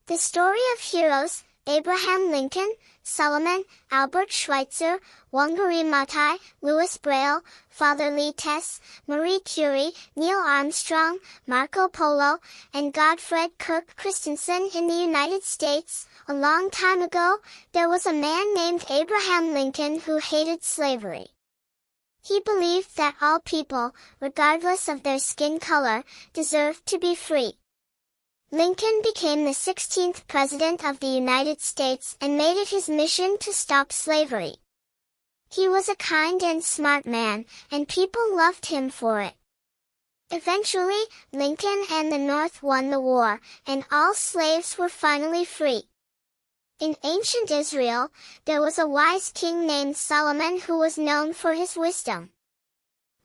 The story of heroes, Abraham Lincoln, Solomon, Albert Schweitzer, Wangari Maathai, Louis Braille, Father Lee Tess, Marie Curie, Neil Armstrong, Marco Polo, and Gottfried Kirk Christensen. In the United States, a long time ago, there was a man named Abraham Lincoln who hated slavery. He believed that all people, regardless of their skin color, deserved to be free. Lincoln became the 16th President of the United States and made it his mission to stop slavery. He was a kind and smart man, and people loved him for it. Eventually, Lincoln and the North won the war, and all slaves were finally free. In ancient Israel, there was a wise king named Solomon who was known for his wisdom.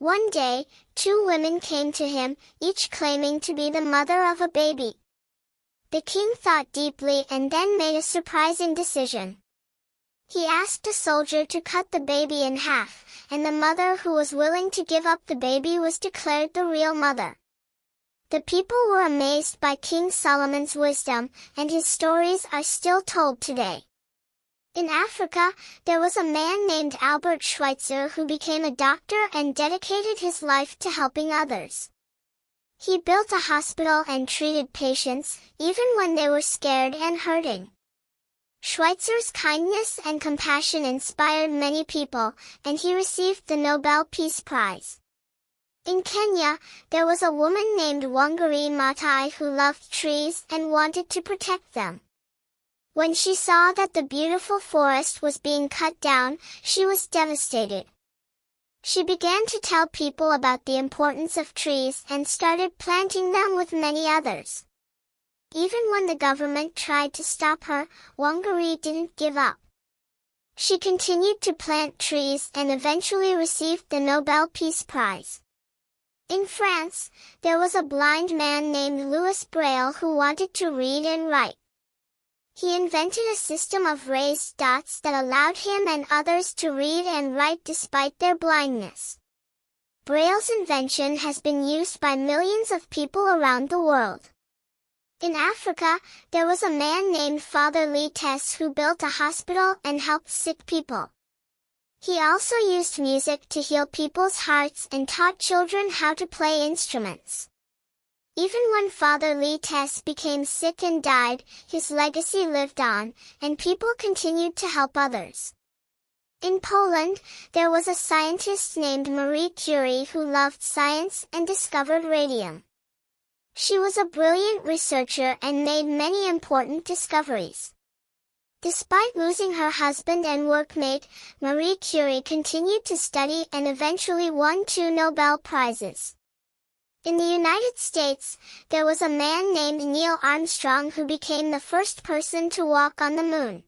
One day, two women came to him, each claiming to be the mother of a baby. The king thought deeply and then made a surprising decision. He asked a soldier to cut the baby in half, and the mother who was willing to give up the baby was declared the real mother. The people were amazed by King Solomon's wisdom, and his stories are still told today. In Africa, there was a man named Albert Schweitzer who became a doctor and dedicated his life to helping others. He built a hospital and treated patients, even when they were scared and hurting. Schweitzer's kindness and compassion inspired many people, and he received the Nobel Peace Prize. In Kenya, there was a woman named Wangari Maathai who loved trees and wanted to protect them. When she saw that the beautiful forest was being cut down, she was devastated. She began to tell people about the importance of trees and started planting them with many others. Even when the government tried to stop her, Wangari didn't give up. She continued to plant trees and eventually received the Nobel Peace Prize. In France, there was a blind man named Louis Braille who wanted to read and write. He invented a system of raised dots that allowed him and others to read and write despite their blindness. Braille's invention has been used by millions of people around the world. In Africa, there was a man named Father Lee Tess who built a hospital and helped sick people. He also used music to heal people's hearts and taught children how to play instruments. Even when Father Lee Tess became sick and died, his legacy lived on, and people continued to help others. In Poland, there was a scientist named Marie Curie who loved science and discovered radium. She was a brilliant researcher and made many important discoveries. Despite losing her husband and workmate, Marie Curie continued to study and eventually won 2 Nobel Prizes. In the United States, there was a man named Neil Armstrong who became the first person to walk on the moon.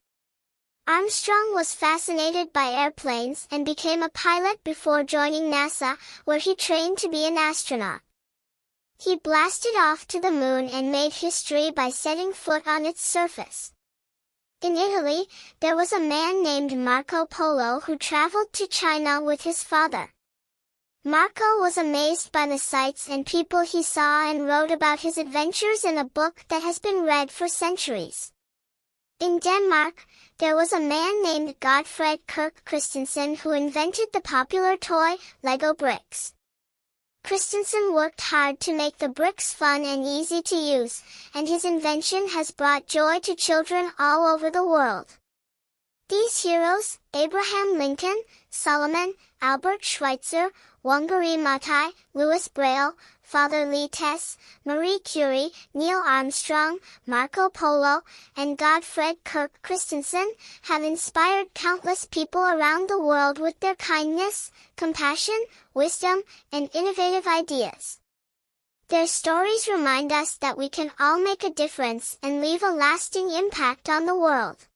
Armstrong was fascinated by airplanes and became a pilot before joining NASA, where he trained to be an astronaut. He blasted off to the moon and made history by setting foot on its surface. In Italy, there was a man named Marco Polo who traveled to China with his father. Marco was amazed by the sights and people he saw and wrote about his adventures in a book that has been read for centuries. In Denmark, there was a man named Gottfried Kirk Christensen who invented the popular toy, Lego bricks. Christensen worked hard to make the bricks fun and easy to use, and his invention has brought joy to children all over the world. These heroes, Abraham Lincoln, Solomon, Albert Schweitzer, Wangari Maathai, Louis Braille, Father Lee Tess, Marie Curie, Neil Armstrong, Marco Polo, and Gottfried Kirk Christensen, have inspired countless people around the world with their kindness, compassion, wisdom, and innovative ideas. Their stories remind us that we can all make a difference and leave a lasting impact on the world.